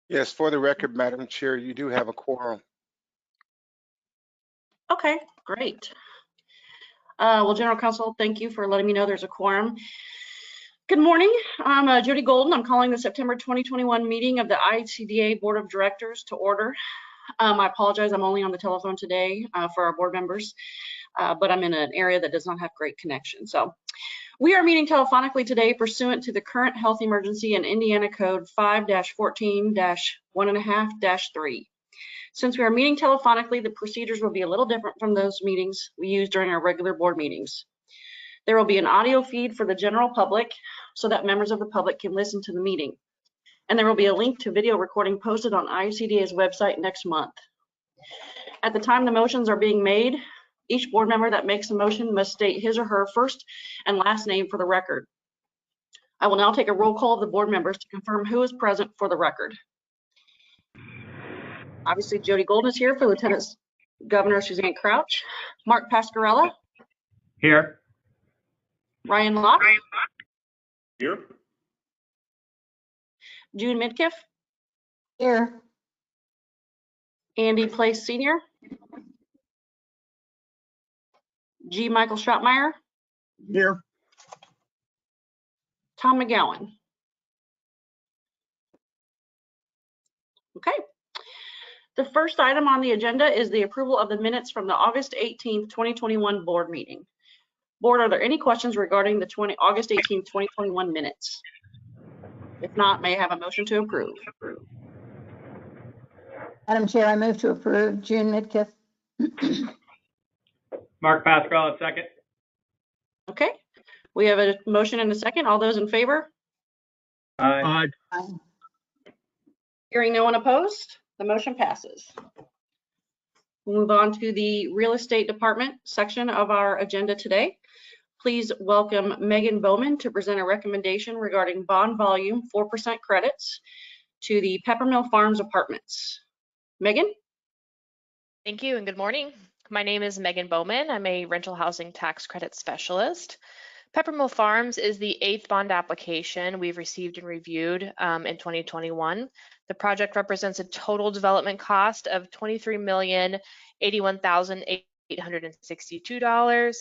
Yes, for the record, Madam Chair, you do have a quorum. Okay, great. Well, General Counsel, thank you for letting me know there's a quorum. Good morning. I'm Jody Golden. I'm calling the September 2021 meeting of the IHCDA Board of Directors to order. I apologize, I'm only on the telephone today for our board members, but I'm in an area that does not have great connection. So we are meeting telephonically today pursuant to the current health emergency in Indiana Code 5-14-1.5-3. Since we are meeting telephonically, the procedures will be a little different from those meetings we use during our regular board meetings. There will be an audio feed for the general public so that members of the public can listen to the meeting. And there will be a link to video recording posted on IHCDA's website next month. At the time the motions are being made, each board member that makes a motion must state his or her first and last name for the record. I will now take a roll call of the board members to confirm who is present for the record. Obviously, Jody Golden is here for Lieutenant Governor Suzanne Crouch. Mark Pascarella. Here. Ryan Locke. Here. June Midkiff. Here. Andy Place Sr. G. Michael Schrottmeyer. Here. Tom McGowan. Okay. The first item on the agenda is the approval of the minutes from the August 18th, 2021 board meeting. Board, are there any questions regarding the August 18th, 2021 minutes? If not, may I have a motion to approve? Madam Chair, I move to approve. June Midkiff. Mark Pascal, second. Okay. We have a motion and a second. All those in favor? Aye. Aye. Hearing no one opposed, the motion passes. We'll move on to the real estate department section of our agenda today. Please welcome Megan Bowman to present a recommendation regarding bond volume 4% credits to the Peppermill Farms Apartments. Megan? Thank you and good morning. My name is Megan Bowman. I'm a rental housing tax credit specialist. Peppermill Farms is the 8th bond application we've received and reviewed in 2021. The project represents a total development cost of $23,081,862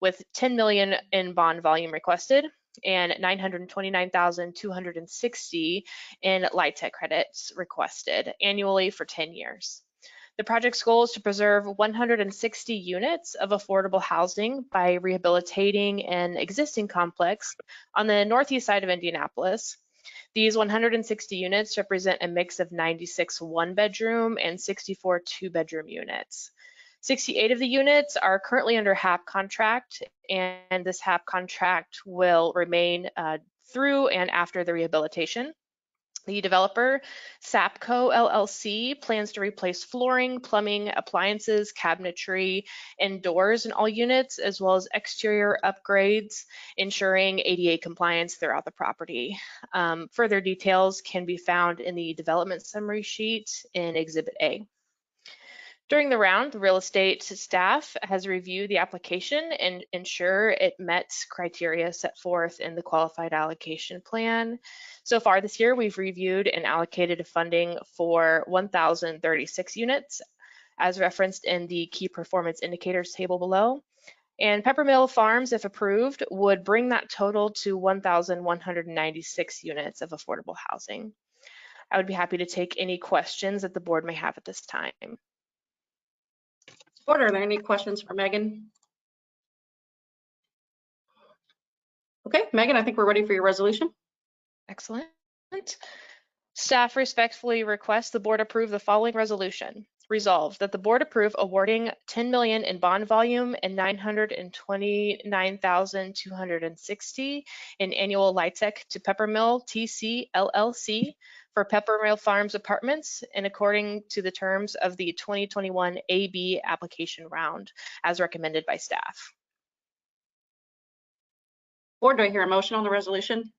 with $10 million in bond volume requested and $929,260 in LIHTC credits requested annually for 10 years. The project's goal is to preserve 160 units of affordable housing by rehabilitating an existing complex on the northeast side of Indianapolis. These 160 units represent a mix of 96 one-bedroom and 64 two-bedroom units. 68 of the units are currently under HAP contract, and this HAP contract will remain through and after the rehabilitation. The developer, Sapco LLC, plans to replace flooring, plumbing, appliances, cabinetry, and doors in all units, as well as exterior upgrades, ensuring ADA compliance throughout the property. Further details can be found in the development summary sheet in Exhibit A. During the round, the real estate staff has reviewed the application and ensure it met criteria set forth in the qualified allocation plan. So far this year, we've reviewed and allocated funding for 1,036 units, as referenced in the key performance indicators table below. And Peppermill Farms, if approved, would bring that total to 1,196 units of affordable housing. I would be happy to take any questions that the board may have at this time. Board, are there any questions for Megan? Okay, Megan, I think we're ready for your resolution. Excellent. Staff respectfully request the board approve the following resolution. Resolved that the board approve awarding $10 million in bond volume and $929,260 in annual LIHTC to Peppermill TC LLC for Peppermill Farms Apartments and according to the terms of the 2021 AB application round as recommended by staff. Board, do I hear a motion on the resolution?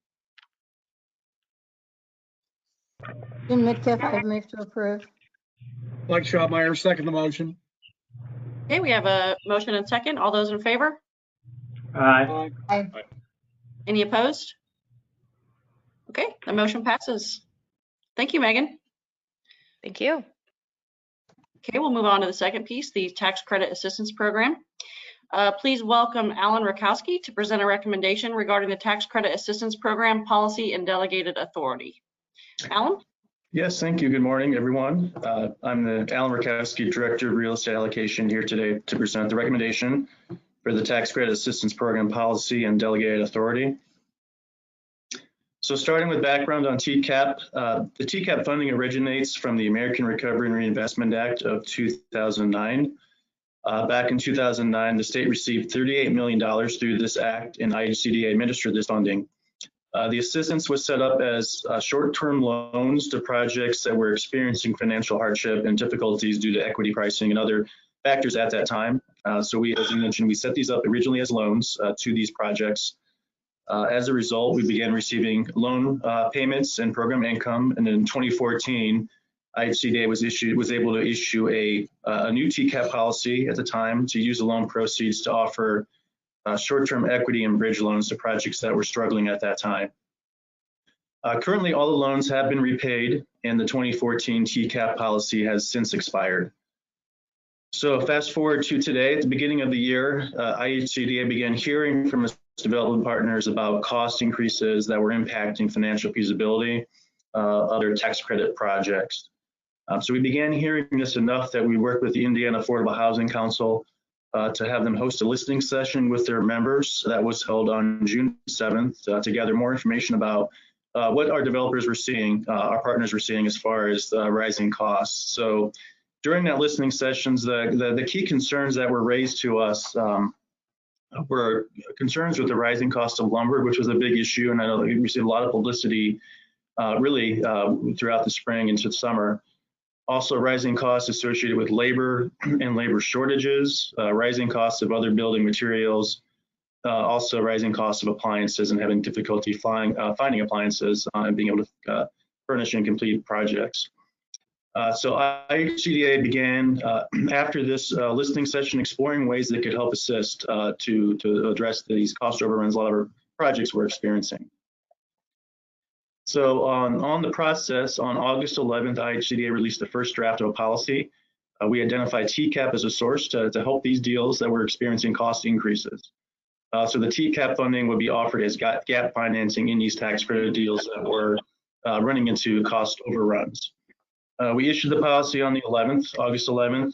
June Midkiff, I move to approve. Mike Schrottmeyer, second the motion. Okay, we have a motion and second. All those in favor? Aye. Aye. Any opposed? Okay, the motion passes. Thank you, Megan. Thank you. Okay, we'll move on to the second piece, the tax credit assistance program. Please welcome Alan Rakowski to present a recommendation regarding the tax credit assistance program policy and delegated authority. Alan? Yes, thank you. Good morning, everyone. I'm the Alan Rakowski, Director of Real Estate Allocation, here today to present the recommendation for the tax credit assistance program policy and delegated authority. So starting with background on Tcap, the Tcap funding originates from the American Recovery and Reinvestment Act of 2009. Back in 2009, the state received $38 million through this act, and IHCDA administered this funding. The assistance was set up as short-term loans to projects that were experiencing financial hardship and difficulties due to equity pricing and other factors at that time. So we, as you mentioned, we set these up originally as loans to these projects. As a result, we began receiving loan payments and program income, and in 2014, IHCDA was able to issue a new Tcap policy at the time to use the loan proceeds to offer short-term equity and bridge loans to projects that were struggling at that time. Currently, all the loans have been repaid, and the 2014 Tcap policy has since expired. So fast forward to today, at the beginning of the year, IHCDA began hearing from its development partners about cost increases that were impacting financial feasibility of their tax credit projects. So we began hearing this enough that we worked with the Indiana Affordable Housing Council to have them host a listening session with their members. That was held on June 7th to gather more information about what our developers were seeing, our partners were seeing as far as the rising costs. So during that listening sessions, the key concerns that were raised to us were concerns with the rising cost of lumber, which was a big issue, and I know that we received a lot of publicity really throughout the spring into the summer. Also, rising costs associated with labor and labor shortages, rising costs of other building materials, also rising costs of appliances and having difficulty finding appliances and being able to furnish and complete projects. So IHCDA began after this listening session exploring ways that could help assist to address these cost overruns a lot of our projects were experiencing. So on the process, on August 11th, IHCDA released the first draft of a policy. We identified Tcap as a source to help these deals that were experiencing cost increases. So the Tcap funding would be offered as gap financing in these tax credit deals that were running into cost overruns. We issued the policy on the 11th, August 11th,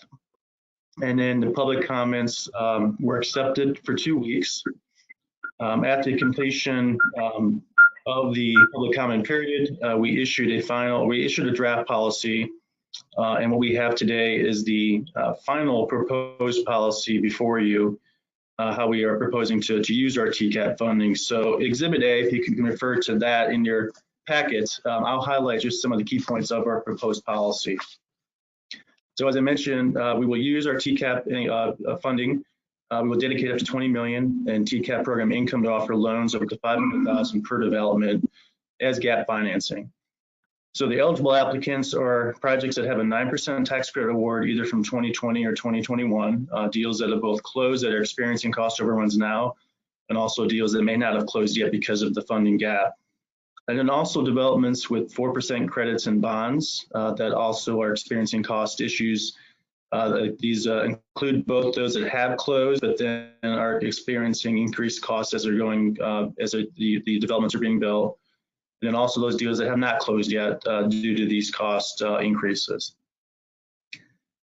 and then the public comments were accepted for 2 weeks. At the completion of the public comment period, we issued a draft policy, and what we have today is the final proposed policy before you, how we are proposing to use our Tcap funding. So Exhibit A, if you can refer to that in your packet, I'll highlight just some of the key points of our proposed policy. So as I mentioned, we will use our Tcap funding. We will dedicate up to $20 million in Tcap program income to offer loans up to $500,000 per development as gap financing. So the eligible applicants are projects that have a 9% tax credit award either from 2020 or 2021, deals that have both closed that are experiencing cost overruns now, and also deals that may not have closed yet because of the funding gap. And then also developments with 4% credits and bonds that also are experiencing cost issues. These include both those that have closed, but then are experiencing increased costs as they're going, as the developments are being built. And then also those deals that have not closed yet due to these cost increases.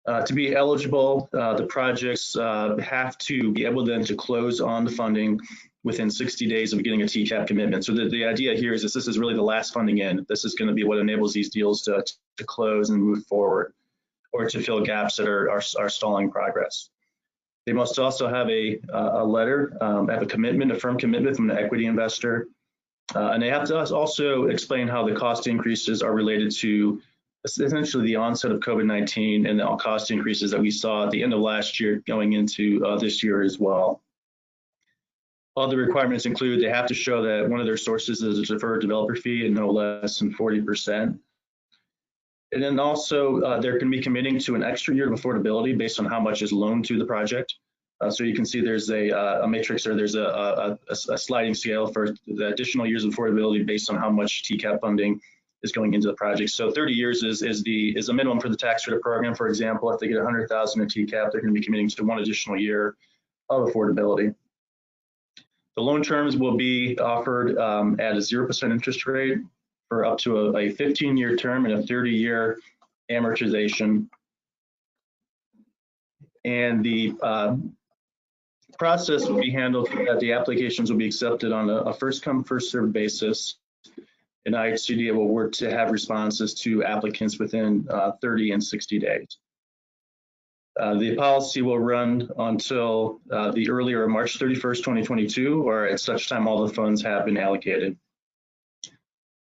To be eligible, the projects have to be able then to close on the funding within 60 days of getting a Tcap commitment. So the idea here is this is really the last funding in. This is going to be what enables these deals to close and move forward, or to fill gaps that are stalling progress. They must also have a letter, have a commitment, a firm commitment from an equity investor. And they have to also explain how the cost increases are related to essentially the onset of COVID-19 and the cost increases that we saw at the end of last year going into this year as well. All the requirements include they have to show that one of their sources is a deferred developer fee and no less than 40%. And then also they're going to be committing to an extra year of affordability based on how much is loaned to the project. So you can see there's a matrix, or there's a sliding scale for the additional years of affordability based on how much Tcap funding is going into the project. So 30 years is a minimum for the tax credit program. For example, if they get 100,000 in Tcap, they're going to be committing to 1 additional year of affordability. The loan terms will be offered at a 0% interest rate for up to a 15-year term and a 30-year amortization. And the process will be handled that the applications will be accepted on a first-come, first-served basis. And IHCDA will work to have responses to applicants within 30 and 60 days. The policy will run until the earlier March 31st, 2022, or at such time all the funds have been allocated.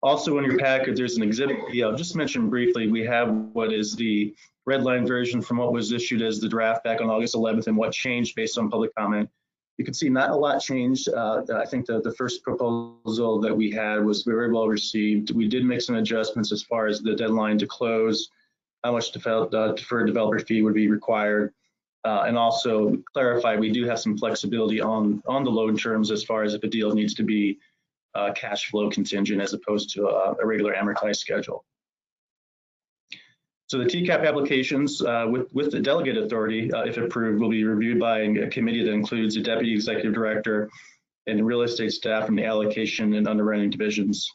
Also in your packet, there's an exhibit. I'll just mention briefly, we have what is the red line version from what was issued as the draft back on August 11th and what changed based on public comment. You can see not a lot changed. I think the first proposal that we had was very well received. We did make some adjustments as far as the deadline to close, how much deferred developer fee would be required, and also clarify we do have some flexibility on the loan terms as far as if a deal needs to be cash flow contingent as opposed to a regular amortized schedule. So the Tcap applications with the delegate authority, if approved, will be reviewed by a committee that includes a deputy executive director and real estate staff from the allocation and underwriting divisions.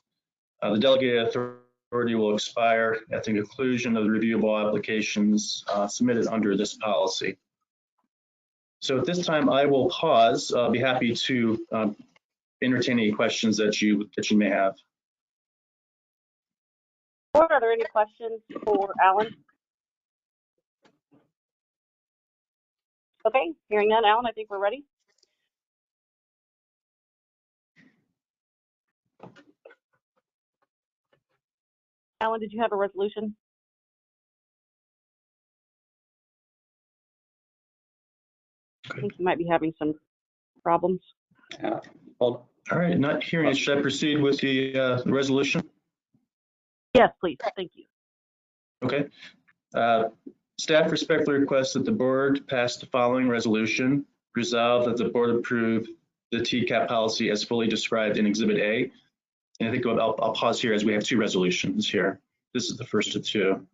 The delegate authority will expire at the conclusion of the reviewable applications submitted under this policy. So at this time, I will pause. I'll be happy to entertain any questions that you may have. Board, are there any questions for Alan? Okay, hearing none, Alan, I think we're ready. Alan, did you have a resolution? I think you might be having some problems. All right, not hearing it. Should I proceed with the resolution? Yes, please. Thank you. Okay. Staff respectfully requests that the board pass the following resolution. Resolve that the board approve the Tcap policy as fully described in Exhibit A. And I think I'll pause here as we have two resolutions here. This is the first of two.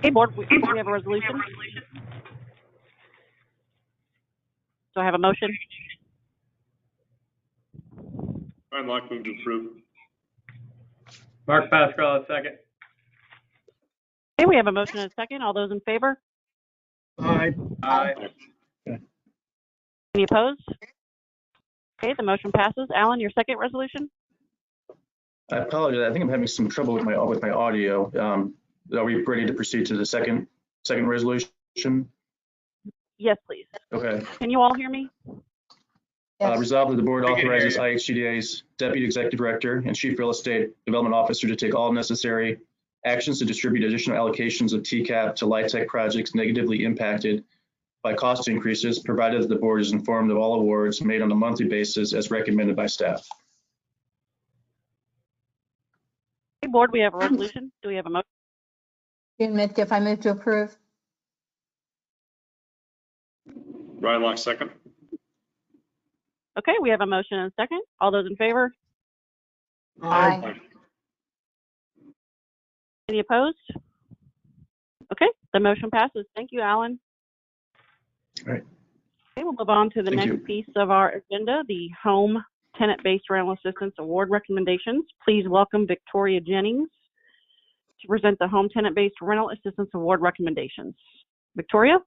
Hey, board, we have a resolution. Do I have a motion? I'd like to approve. Mark Pascal, second. Okay, we have a motion and a second. All those in favor? Aye. Aye. Any opposed? Okay, the motion passes. Alan, your second resolution? I apologize. I think I'm having some trouble with my audio. Are we ready to proceed to the second resolution? Yes, please. Okay. Can you all hear me? Yes. Resolved that the board authorizes IHCDA's Deputy Executive Director and Chief Real Estate Development Officer to take all necessary actions to distribute additional allocations of Tcap to LIHTC projects negatively impacted by cost increases, provided that the board is informed of all awards made on a monthly basis as recommended by staff. Hey, board, we have a resolution. Do we have a motion? June Mitkiff, I move to approve. Rylock, second. Okay, we have a motion and a second. All those in favor? Aye. Any opposed? Okay, the motion passes. Thank you, Alan. All right. Okay, we'll move on to the Thank you. next piece of our agenda, the Home Tenant-Based Rental Assistance Award recommendations. Please welcome Victoria Jennings to present the Home Tenant-Based Rental Assistance Award recommendations. Victoria?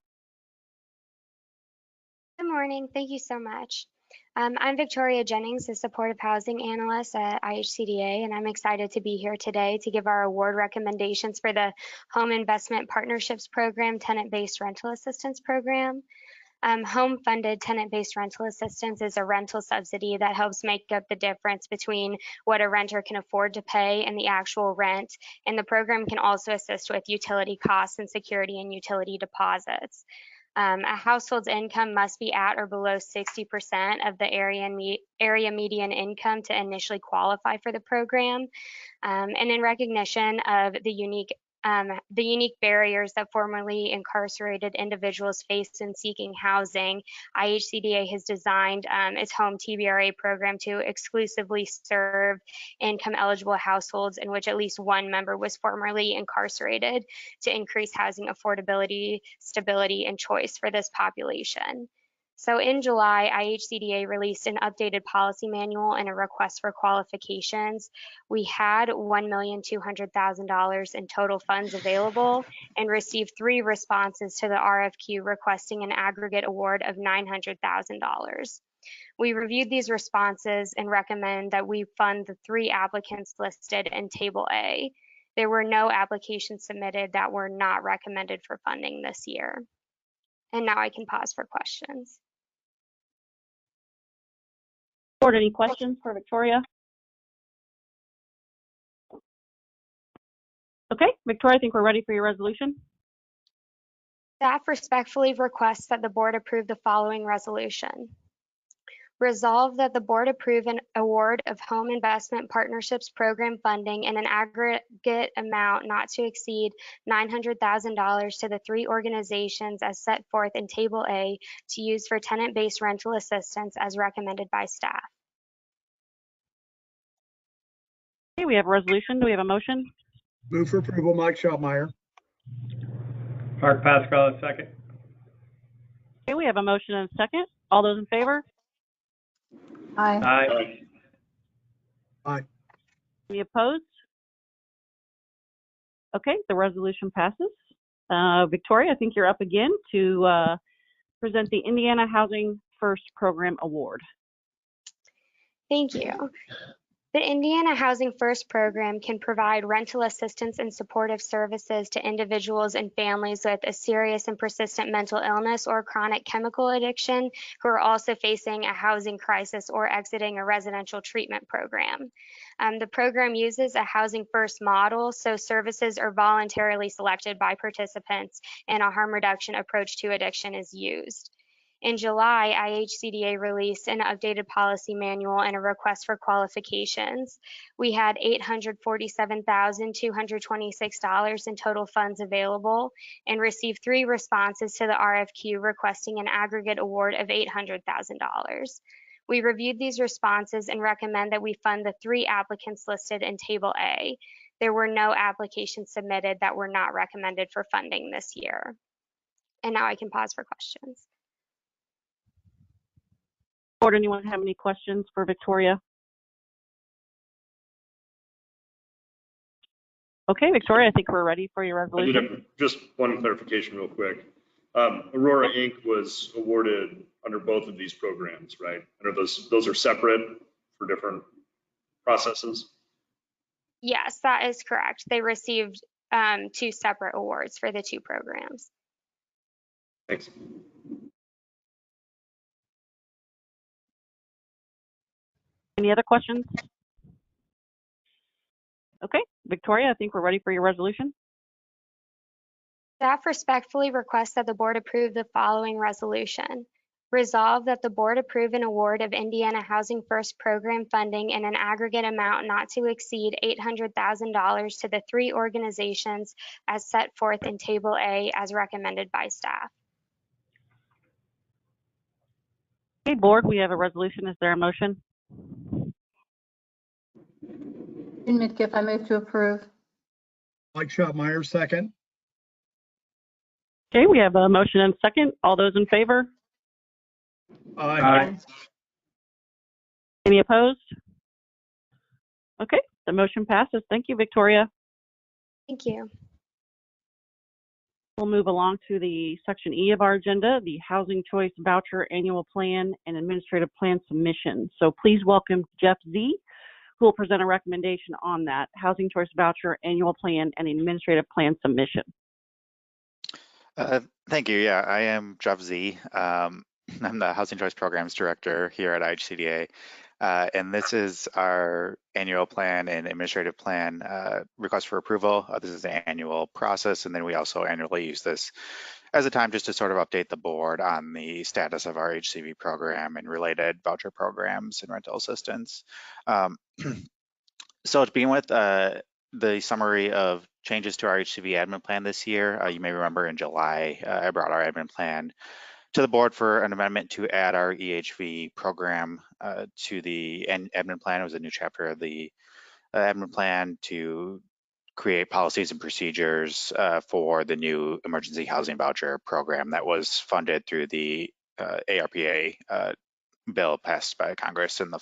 Good morning. Thank you so much. I'm Victoria Jennings, the Supportive Housing Analyst at IHCDA, and I'm excited to be here today to give our award recommendations for the Home Investment Partnerships Program Tenant-Based Rental Assistance Program. Home-funded tenant-based rental assistance is a rental subsidy that helps make up the difference between what a renter can afford to pay and the actual rent, and the program can also assist with utility costs and security and utility deposits. A household's income must be at or below 60% of the area median income to initially qualify for the program. And in recognition of the unique the unique barriers that formerly incarcerated individuals face in seeking housing, IHCDA has designed its home TBRA program to exclusively serve income-eligible households in which at least one member was formerly incarcerated to increase housing affordability, stability, and choice for this population. So in July, IHCDA released an updated policy manual and a request for qualifications. We had $1,200,000 in total funds available and received 3 responses to the RFQ requesting an aggregate award of $900,000. We reviewed these responses and recommend that we fund the 3 applicants listed in Table A. There were no applications submitted that were not recommended for funding this year. And now I can pause for questions. Board, any questions for Victoria? Okay, Victoria, I think we're ready for your resolution. Staff respectfully requests that the board approve the following resolution. Resolve that the board approve an award of Home Investment Partnerships Program funding in an aggregate amount not to exceed $900,000 to the 3 organizations as set forth in Table A to use for tenant-based rental assistance as recommended by staff. Okay, we have a resolution. Do we have a motion? Move for approval, Mike Schotmeyer. Mark Pascal, second. Okay, we have a motion and a second. All those in favor? Aye. Aye. Aye. Any opposed? Okay, the resolution passes. Victoria, I think you're up again to present the Indiana Housing First Program Award. Thank you. The Indiana Housing First program can provide rental assistance and supportive services to individuals and families with a serious and persistent mental illness or chronic chemical addiction who are also facing a housing crisis or exiting a residential treatment program. The program uses a Housing First model, so services are voluntarily selected by participants and a harm reduction approach to addiction is used. In July, IHCDA released an updated policy manual and a request for qualifications. We had $847,226 in total funds available and received 3 responses to the RFQ requesting an aggregate award of $800,000. We reviewed these responses and recommend that we fund the 3 applicants listed in Table A. There were no applications submitted that were not recommended for funding this year. And now I can pause for questions. Board, anyone have any questions for Victoria? Okay, Victoria, I think we're ready for your I did resolution. have just one clarification real quick. Aurora Inc. was awarded under both of these programs, right? And are those are separate for different processes? Yes, that is correct. They received 2 separate awards for the 2 programs. Thanks. Any other questions? Okay, Victoria, I think we're ready for your resolution. Staff respectfully requests that the board approve the following resolution. Resolve that the board approve an award of Indiana Housing First program funding in an aggregate amount not to exceed $800,000 to the 3 organizations as set forth in Table A as recommended by staff. Okay, board, we have a resolution. Is there a motion? In Midkiff, I move to approve. Mike Schotmeyer, second. Okay, we have a motion and a second. All those in favor? Aye. Any opposed? Okay, the motion passes. Thank you, Victoria. Thank you. We'll move along to the section E of our agenda, the Housing Choice Voucher Annual Plan and Administrative Plan Submission. So please welcome Jeff Z, who will present a recommendation on that Housing Choice Voucher Annual Plan and Administrative Plan Submission. Thank you. Yeah, I am Jeff Z. I'm the Housing Choice Programs Director here at IHCDA. And this is our annual plan and administrative plan request for approval. This is an annual process, and then we also annually use this as a time just to sort of update the board on the status of our HCV program and related voucher programs and rental assistance. So to begin with, the summary of changes to our HCV admin plan this year. You may remember in July, I brought our admin plan to the board for an amendment to add our EHV program to the admin plan. It was a new chapter of the admin plan to create policies and procedures for the new emergency housing voucher program that was funded through the ARPA bill passed by Congress in the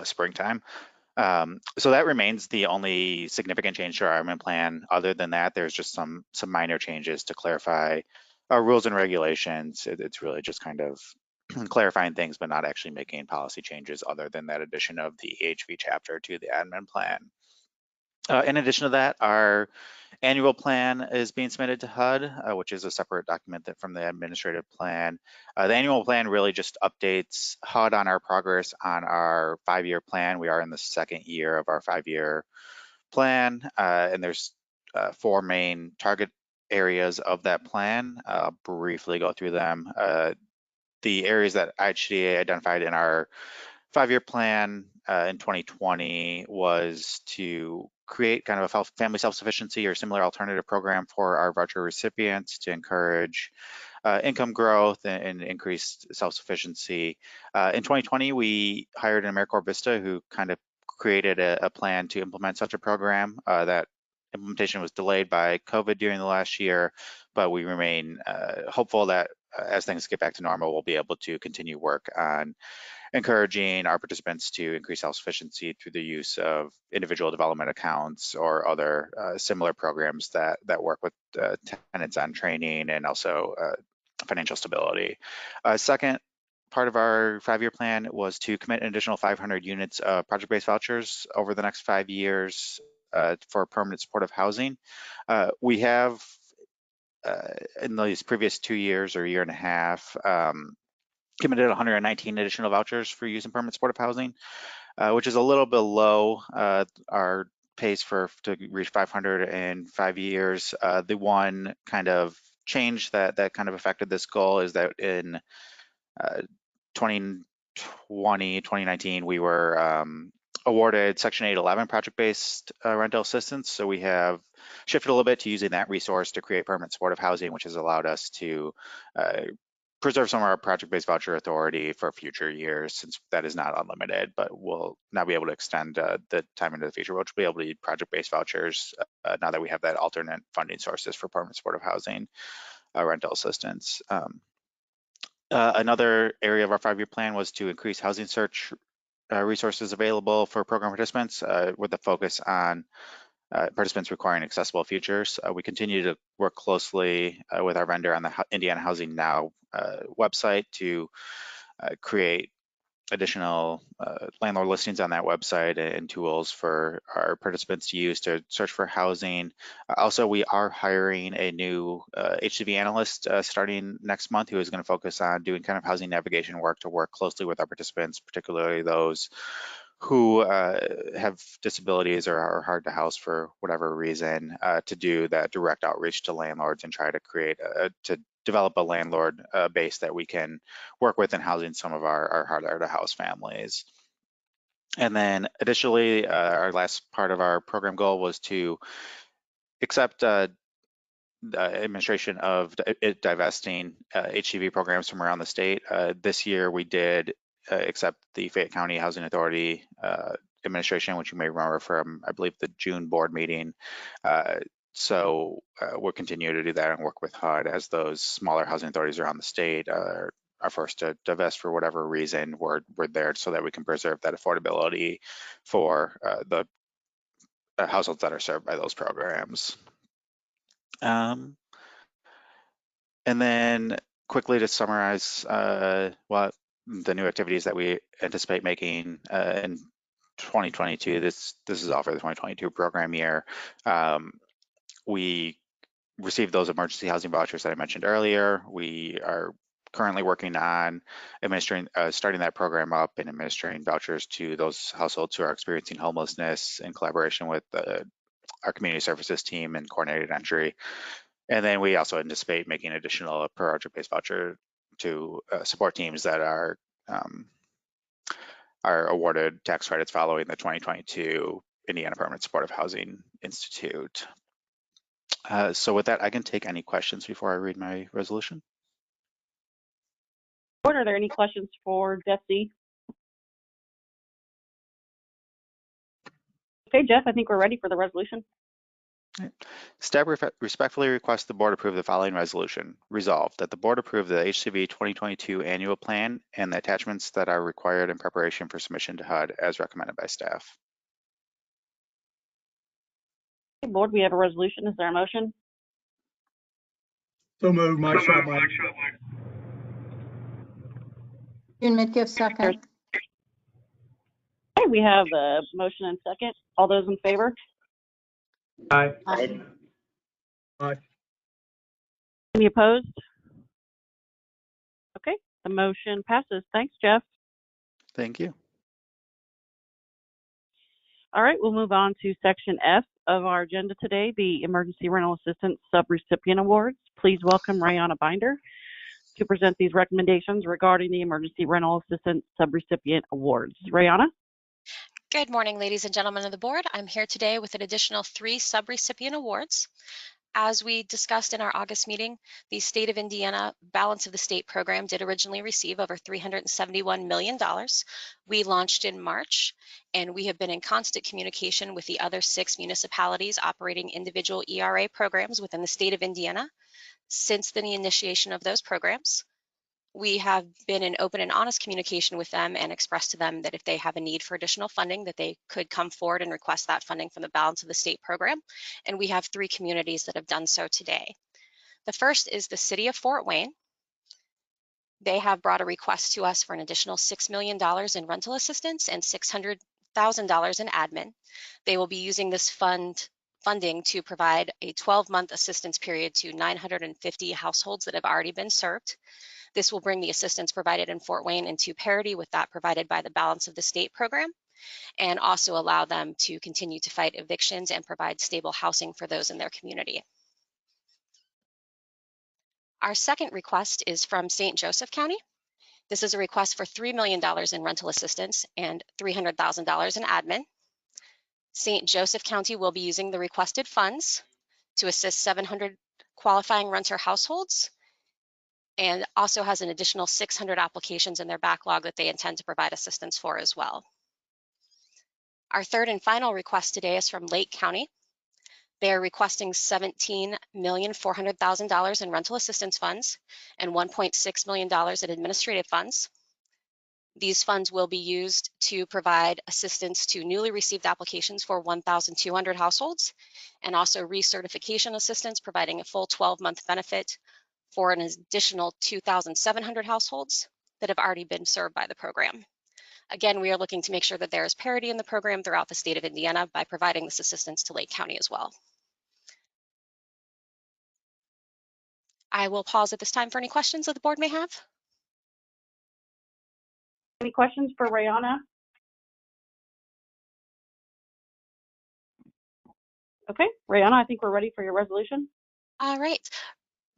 springtime. So that remains the only significant change to our admin plan. Other than that, there's just some minor changes to clarify our rules and regulations. It's really just kind of clarifying things, but not actually making policy changes other than that addition of the EHV chapter to the admin plan. In addition to that, our annual plan is being submitted to HUD, which is a separate document from the administrative plan. The annual plan really just updates HUD on our progress on our 5-year plan. We are in the 2nd year of our 5-year plan, and there's 4 main target areas of that plan. I'll briefly go through them. The areas that IHCDA identified in our 5-year plan in 2020 was to create kind of a family self-sufficiency or similar alternative program for our voucher recipients to encourage income growth and increased self-sufficiency. In 2020, we hired an AmeriCorps Vista who kind of created a plan to implement such a program. That implementation was delayed by COVID during the last year, but we remain hopeful that as things get back to normal, we'll be able to continue work on encouraging our participants to increase self-sufficiency through the use of individual development accounts or other similar programs that work with tenants on training and also financial stability. Second part of our 5-year plan was to commit an additional 500 units of project-based vouchers over the next 5 years for permanent supportive housing. We have in these previous 2 years or a year and a half, committed 119 additional vouchers for use in permanent supportive housing, which is a little below our pace to reach 500 in 5 years. The one kind of change that kind of affected this goal is that in 2019, we were awarded Section 811 project-based rental assistance. So we have shifted a little bit to using that resource to create permanent supportive housing, which has allowed us to preserve some of our project-based voucher authority for future years, since that is not unlimited, but we'll now be able to extend the time into the future, which will be able to use project-based vouchers now that we have that alternate funding sources for permanent supportive housing rental assistance. Another area of our 5-year plan was to increase housing search resources available for program participants with a focus on participants requiring accessible futures. We continue to work closely with our vendor on the Indiana Housing Now website to create additional landlord listings on that website and tools for our participants to use to search for housing. Also, we are hiring a new HCV analyst starting next month, who is going to focus on doing kind of housing navigation work to work closely with our participants, particularly those who have disabilities or are hard to house for whatever reason, to do that direct outreach to landlords and try to create to develop a landlord base that we can work with in housing some of our harder to house families. And then additionally, our last part of our program goal was to accept the administration of divesting HCV programs from around the state. This year we did accept the Fayette County Housing Authority administration, which you may remember from, I believe, the June board meeting. So we'll continue to do that and work with HUD as those smaller housing authorities around the state are forced to divest for whatever reason. We're there so that we can preserve that affordability for the households that are served by those programs. And then quickly to summarize what the new activities that we anticipate making in 2022. This is all for the 2022 program year. We received those emergency housing vouchers that I mentioned earlier. We are currently working on starting that program up and administering vouchers to those households who are experiencing homelessness in collaboration with our community services team and coordinated entry. And then we also anticipate making additional project-based voucher to support teams that are awarded tax credits following the 2022 Indiana Permanent Supportive Housing Institute. So with that, I can take any questions before I read my resolution. Board, are there any questions for Jeff Z? Okay, Jeff, I think we're ready for the resolution. Staff respectfully requests the board approve the following resolution. Resolved that the board approve the HCB 2022 annual plan and the attachments that are required in preparation for submission to HUD as recommended by staff. Okay, board, we have a resolution. Is there a motion? So moved, Mike Schotmeyer. June Midkiff, second. Okay, we have a motion and second. All those in favor? Aye. Aye. Aye. Any opposed? Okay, the motion passes. Thanks, Jeff. Thank you. All right, we'll move on to section F of our agenda today, the Emergency Rental Assistance Subrecipient Awards. Please welcome Rayana Binder to present these recommendations regarding the Emergency Rental Assistance Subrecipient Awards. Rayana? Good morning, ladies and gentlemen of the board. I'm here today with an additional 3 subrecipient awards. As we discussed in our August meeting, the state of Indiana Balance of the State program did originally receive over $371 million. We launched in March, and we have been in constant communication with the other 6 municipalities operating individual ERA programs within the state of Indiana. Since the initiation of those programs, we have been in open and honest communication with them and expressed to them that if they have a need for additional funding, that they could come forward and request that funding from the Balance of the State program. And we have 3 communities that have done so today. The first is the city of Fort Wayne. They have brought a request to us for an additional $6 million in rental assistance and $600,000 in admin. They will be using this funding to provide a 12-month assistance period to 950 households that have already been served. This will bring the assistance provided in Fort Wayne into parity with that provided by the Balance of the State program, and also allow them to continue to fight evictions and provide stable housing for those in their community. Our second request is from St. Joseph County. This is a request for $3 million in rental assistance and $300,000 in admin. St. Joseph County will be using the requested funds to assist 700 qualifying renter households, and also has an additional 600 applications in their backlog that they intend to provide assistance for as well. Our third and final request today is from Lake County. They are requesting $17,400,000 in rental assistance funds and $1.6 million in administrative funds. These funds will be used to provide assistance to newly received applications for 1,200 households, and also recertification assistance, providing a full 12-month benefit for an additional 2,700 households that have already been served by the program. Again, we are looking to make sure that there is parity in the program throughout the state of Indiana by providing this assistance to Lake County as well. I will pause at this time for any questions that the board may have. Any questions for Rayana? Okay, Rayana, I think we're ready for your resolution. All right.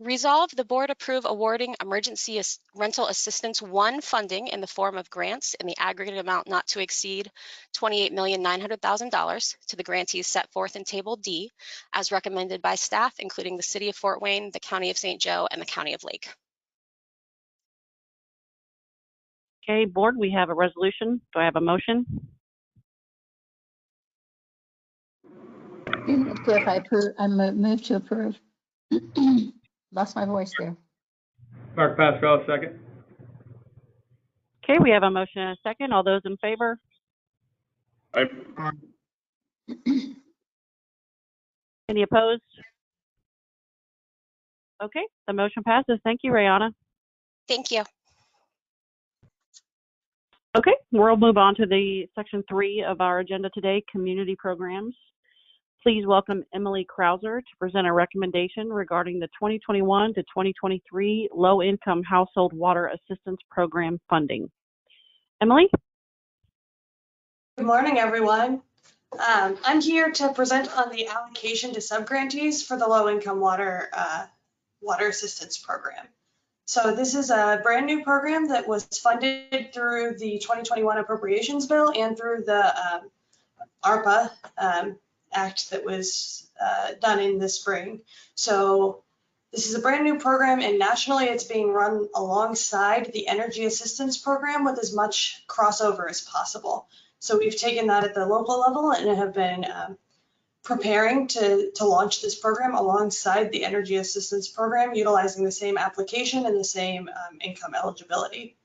Resolve the board approve awarding Emergency Rental Assistance 1 funding in the form of grants in the aggregate amount not to exceed $28,900,000 to the grantees set forth in Table D as recommended by staff, including the City of Fort Wayne, the County of St. Joe, and the County of Lake. Okay, board, we have a resolution. Do I have a motion? June Midkiff, I move to approve. Lost my voice there. Mark Pascal, second. Okay, we have a motion and a second. All those in favor? Aye. Any opposed? Okay, the motion passes. Thank you, Rayana. Thank you. Okay, we'll move on to the section 3 of our agenda today, community programs. Please welcome Emily Krauser to present a recommendation regarding the 2021 to 2023 Low-Income Household Water Assistance Program funding. Emily? Good morning, everyone. I'm here to present on the allocation to subgrantees for the Low-Income Water Assistance Program. So this is a brand new program that was funded through the 2021 appropriations bill and through the ARPA Act that was done in the spring. So this is a brand new program, and nationally it's being run alongside the Energy Assistance Program with as much crossover as possible. So we've taken that at the local level and have been preparing to launch this program alongside the Energy Assistance Program, utilizing the same application and the same income eligibility,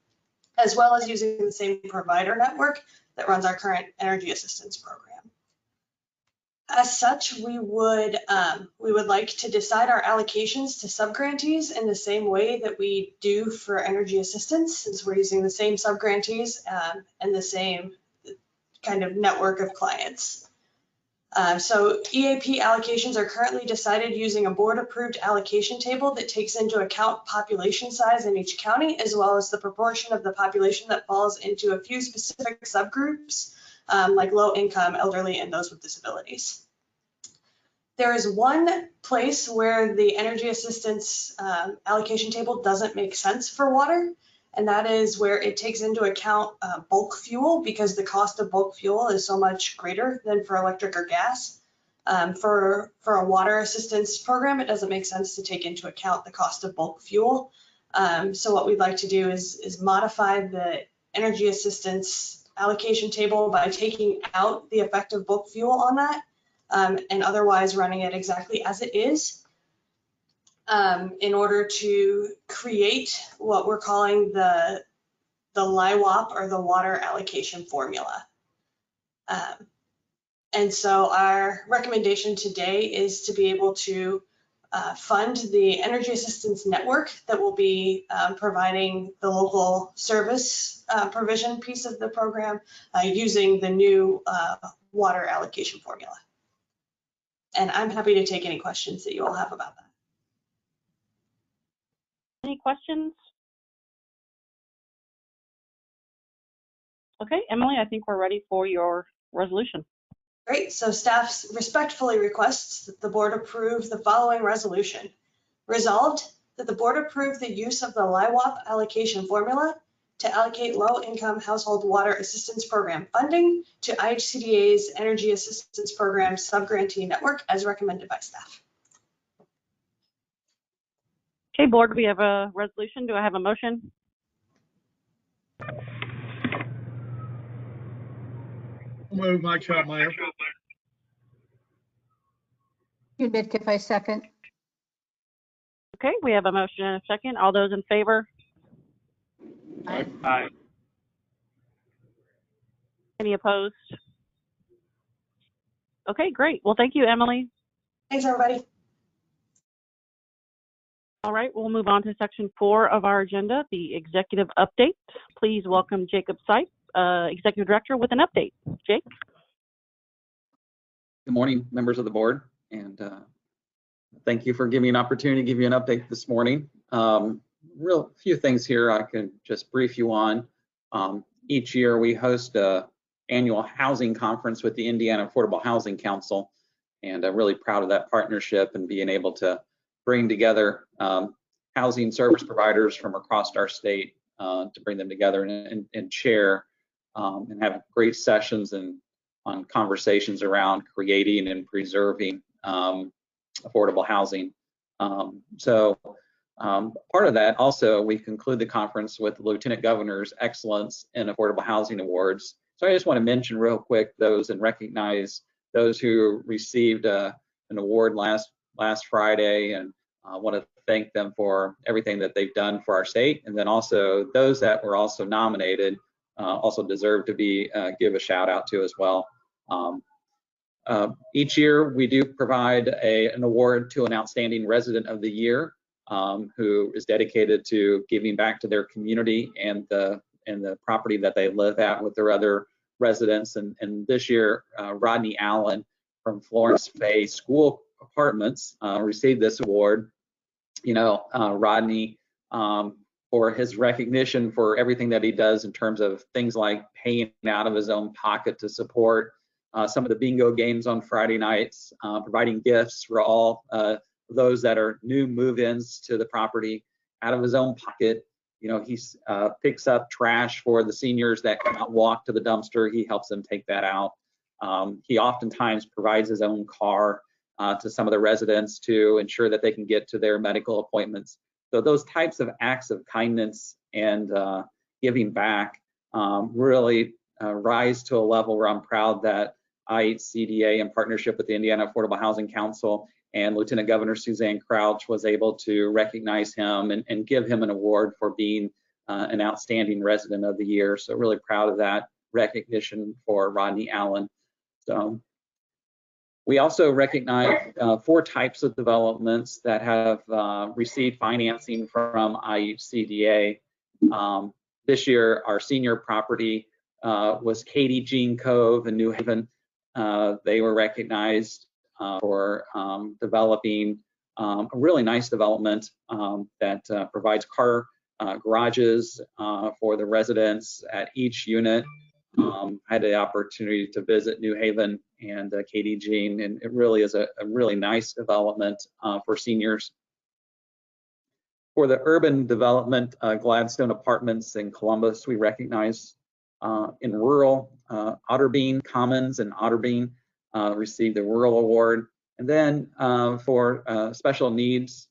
as well as using the same provider network that runs our current Energy Assistance Program. As such, we would like to decide our allocations to subgrantees in the same way that we do for energy assistance, since we're using the same subgrantees and the same kind of network of clients. So EAP allocations are currently decided using a board-approved allocation table that takes into account population size in each county, as well as the proportion of the population that falls into a few specific subgroups, like low income, elderly, and those with disabilities. There is one place where the energy assistance allocation table doesn't make sense for water, and that is where it takes into account bulk fuel, because the cost of bulk fuel is so much greater than for electric or gas. For a water assistance program, it doesn't make sense to take into account the cost of bulk fuel. So what we'd like to do is modify the energy assistance allocation table by taking out the effect of bulk fuel on that, and otherwise running it exactly as it is, in order to create what we're calling the LIWAP, or the water allocation formula. And so our recommendation today is to be able to fund the energy assistance network that will be providing the local service provision piece of the program using the new water allocation formula. And I'm happy to take any questions that you all have about that. Any questions? Okay, Emily, I think we're ready for your resolution. Great, so staff respectfully requests that the board approve the following resolution. Resolved that the board approve the use of the LIWAP allocation formula to allocate low-income household water assistance program funding to IHCDA's Energy Assistance Program subgrantee network as recommended by staff. Okay, board, we have a resolution. Do I have a motion? Move, Mike Schotmeyer. Whitcup, I second. Okay, we have a motion and a second. All those in favor? Aye. Aye. Any opposed? Okay, great. Well, thank you, Emily. Thanks, everybody. All right, we'll move on to section 4 of our agenda, the executive update. Please welcome Jacob Sipe, Executive Director, with an update. Jake? Good morning, members of the board, and thank you for giving me an opportunity to give you an update this morning. Real few things here I can just brief you on. Each year we host a annual housing conference with the Indiana Affordable Housing Council, and I'm really proud of that partnership and being able to bring together housing service providers from across our state to bring them together and share and have great sessions and on conversations around creating and preserving affordable housing. So part of that also, we conclude the conference with the Lieutenant Governor's Excellence in Affordable Housing Awards. So I just want to mention real quick those and recognize those who received an award last Friday, and I want to thank them for everything that they've done for our state. And then also those that were also nominated also deserve to be give a shout out to as well. Each year we do provide an award to an outstanding resident of the year who is dedicated to giving back to their community and the property that they live at with their other residents. And this year, Rodney Allen from Florence Fay School Apartments received this award. You know, Rodney, for his recognition for everything that he does in terms of things like paying out of his own pocket to support some of the bingo games on Friday nights, providing gifts for all those that are new move-ins to the property out of his own pocket. You know, he picks up trash for the seniors that cannot walk to the dumpster. He helps them take that out. He oftentimes provides his own car to some of the residents to ensure that they can get to their medical appointments. So those types of acts of kindness and giving back really rise to a level where I'm proud that IHCDA, in partnership with the Indiana Affordable Housing Council and Lieutenant Governor Suzanne Crouch, was able to recognize him and give him an award for being an outstanding resident of the year. So really proud of that recognition for Rodney Allen. So we also recognize 4 types of developments that have received financing from IHCDA. This year, our senior property was Katie Jean Cove in New Haven. They were recognized for developing a really nice development that provides car garages for the residents at each unit. I had the opportunity to visit New Haven and Katie Jean, and it really is a really nice development for seniors. For the urban development, Gladstone Apartments in Columbus, we recognize in rural, Otterbein Commons and Otterbein received the Rural Award. And then for special needs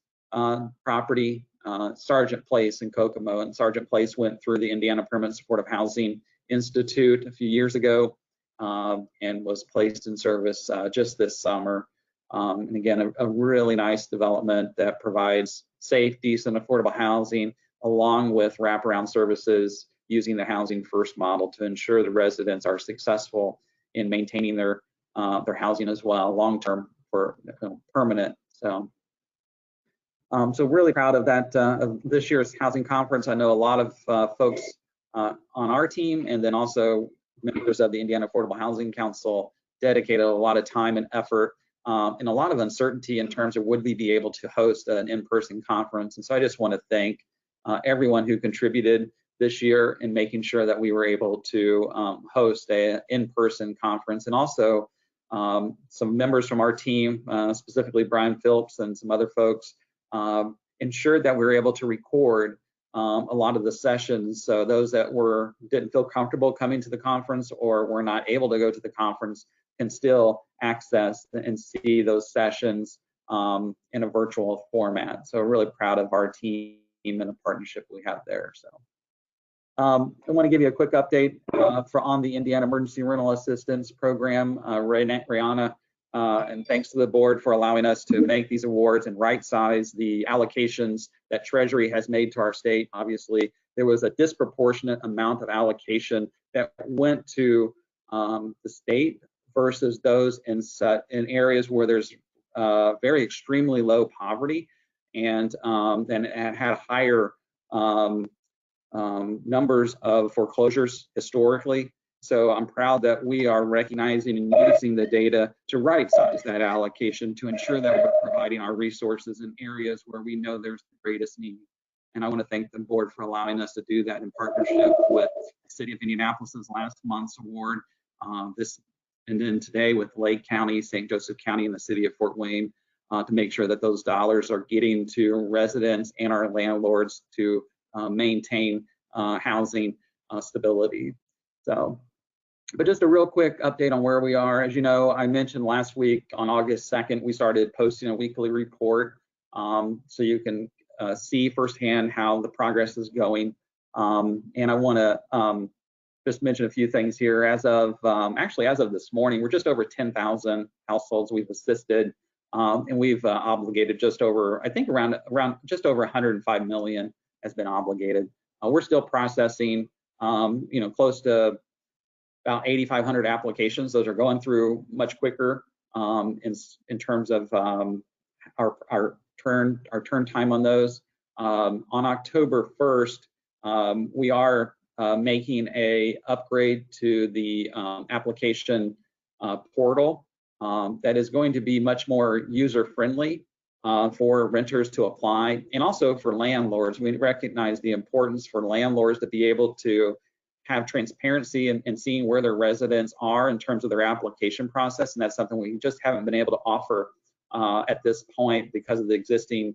property, Sargent Place in Kokomo, and Sargent Place went through the Indiana Permanent Supportive Housing Institute a few years ago and was placed in service just this summer. And again, a really nice development that provides safe, decent, affordable housing along with wraparound services using the Housing First model to ensure the residents are successful in maintaining their housing as well, long-term for permanent. So really proud of that, of this year's housing conference. I know a lot of folks on our team, and then also members of the Indiana Affordable Housing Council, dedicated a lot of time and effort and a lot of uncertainty in terms of would we be able to host an in-person conference. And so I just want to thank everyone who contributed this year in making sure that we were able to host an in-person conference, and also some members from our team, specifically Brian Phillips and some other folks, ensured that we were able to record a lot of the sessions. So those that didn't feel comfortable coming to the conference or were not able to go to the conference can still access and see those sessions in a virtual format. So really proud of our team and the partnership we have there. So I want to give you a quick update on the Indiana Emergency Rental Assistance Program. Rihanna, and thanks to the board for allowing us to make these awards and right size the allocations that Treasury has made to our state. Obviously, there was a disproportionate amount of allocation that went to the state versus those in areas where there's very extremely low poverty and had higher numbers of foreclosures historically. So I'm proud that we are recognizing and using the data to right size that allocation to ensure that we're providing our resources in areas where we know there's the greatest need. And I want to thank the board for allowing us to do that in partnership with the City of Indianapolis's last month's award, and then today with Lake County, St. Joseph County, and the City of Fort Wayne to make sure that those dollars are getting to residents and our landlords to maintain housing stability. So, but just a real quick update on where we are. As you know, I mentioned last week on August 2nd, we started posting a weekly report so you can see firsthand how the progress is going. And I want to just mention a few things here. As of actually, as of this morning, we're just over 10,000 households we've assisted, and we've obligated just over, I think around just over 105 million has been obligated. We're still processing, close to about 8,500 applications. Those are going through much quicker in terms of our turn time on those. On October 1st, we are making a upgrade to the application portal that is going to be much more user-friendly for renters to apply, and also for landlords. We recognize the importance for landlords to be able to have transparency in seeing where their residents are in terms of their application process, and that's something we just haven't been able to offer at this point because of the existing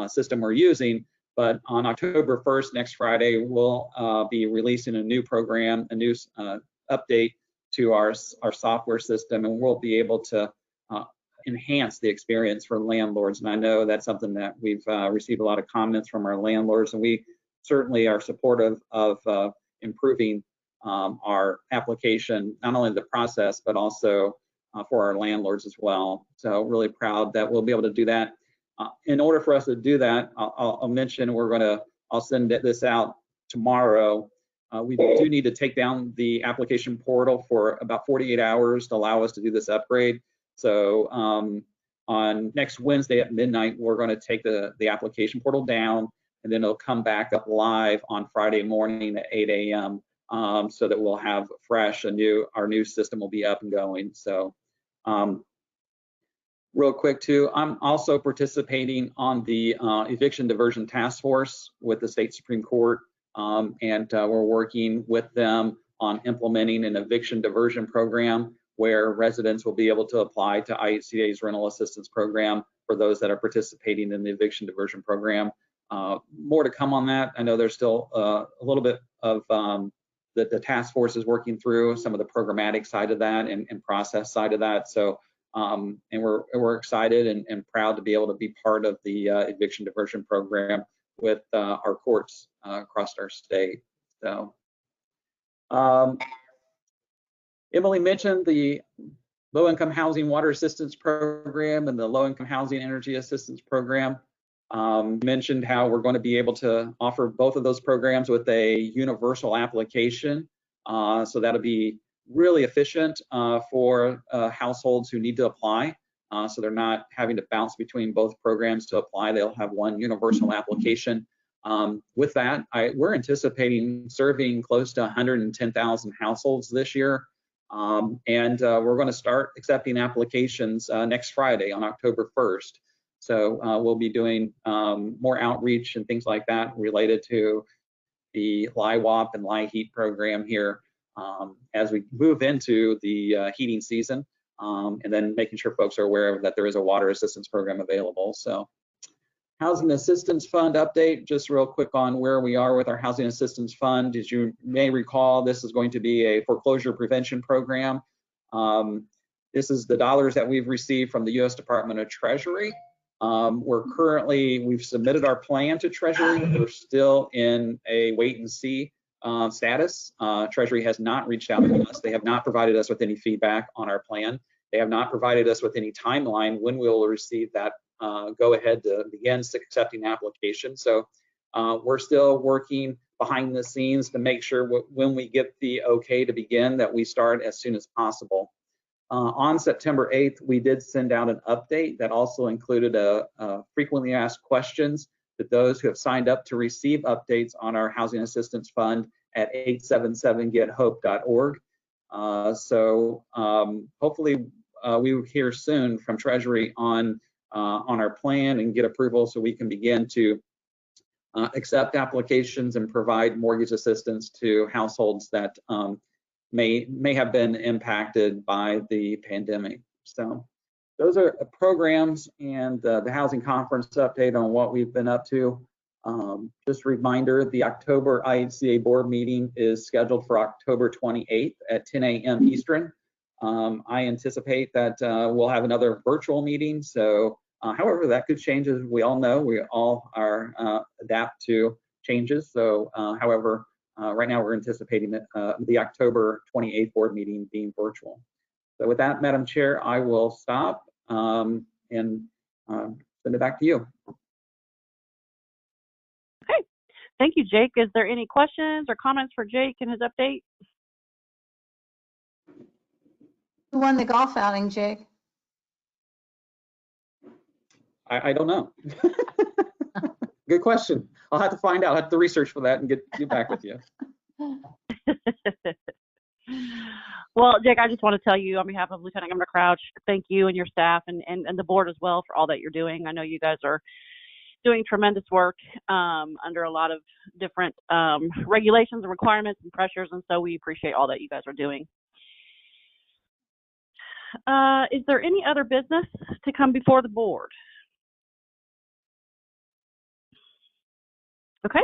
system we're using. But on October 1st, next Friday, we'll be releasing a new program, a new update to our software system, and we'll be able to enhance the experience for landlords. And I know that's something that we've received a lot of comments from our landlords, and we certainly are supportive of improving our application, not only the process, but also for our landlords as well. So really proud that we'll be able to do that. In order for us to do that, I'll mention I'll send this out tomorrow. We do need to take down the application portal for about 48 hours to allow us to do this upgrade. So on next Wednesday at midnight, we're going to take the application portal down, and then it'll come back up live on Friday morning at 8 a.m. So that we'll have fresh, our new system will be up and going. So real quick too, I'm also participating on the eviction diversion task force with the state Supreme Court, and we're working with them on implementing an eviction diversion program where residents will be able to apply to IHCDA's rental assistance program for those that are participating in the eviction diversion program. More to come on that. I know there's still a little bit of the task force is working through some of the programmatic side of that and process side of that. So, and we're excited and proud to be able to be part of the eviction diversion program with our courts across our state. So, Emily mentioned the low-income housing water assistance program and the low-income housing energy assistance program. Mentioned how we're going to be able to offer both of those programs with a universal application. So that'll be really efficient for households who need to apply. So they're not having to bounce between both programs to apply. They'll have one universal application. With that, we're anticipating serving close to 110,000 households this year. And we're going to start accepting applications next Friday on October 1st. So we'll be doing more outreach and things like that related to the LIWAP and LIHEAT program here as we move into the heating season, and then making sure folks are aware that there is a water assistance program available. So Housing Assistance Fund update, just real quick on where we are with our Housing Assistance Fund. As you may recall, this is going to be a foreclosure prevention program. This is the dollars that we've received from the U.S. Department of Treasury. We've submitted our plan to Treasury. We're still in a wait and see status. Treasury has not reached out to us. They have not provided us with any feedback on our plan. They have not provided us with any timeline when we will receive that go ahead to begin accepting applications. So we're still working behind the scenes to make sure when we get the okay to begin that we start as soon as possible. On September 8th, we did send out an update that also included a frequently asked questions to those who have signed up to receive updates on our Housing Assistance Fund at 877gethope.org. So hopefully we will hear soon from Treasury on our plan and get approval so we can begin to accept applications and provide mortgage assistance to households that may have been impacted by the pandemic. So those are programs and the housing conference update on what we've been up to. Just a reminder, the October IHCA board meeting is scheduled for October 28th at 10 a.m. Eastern. I anticipate that we'll have another virtual meeting. So however, that could change, as we all know. We all are adapt to changes. So however, right now we're anticipating the October 28th board meeting being virtual. So with that, Madam Chair, I will stop and send it back to you. Okay, thank you, Jake. Is there any questions or comments for Jake and his update? Who won the golf outing, Jake? I don't know. Good question. I'll have to find out. I'll have to research for that and get back with you. Well, Jake, I just want to tell you on behalf of Lieutenant Governor Crouch, thank you and your staff and the board as well for all that you're doing. I know you guys are doing tremendous work under a lot of different regulations and requirements and pressures, and so we appreciate all that you guys are doing. Is there any other business to come before the board? Okay.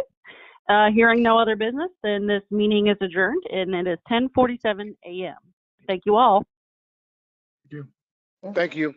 Hearing no other business, then this meeting is adjourned, and it is 10:47 a.m. Thank you all. Thank you. Thank you.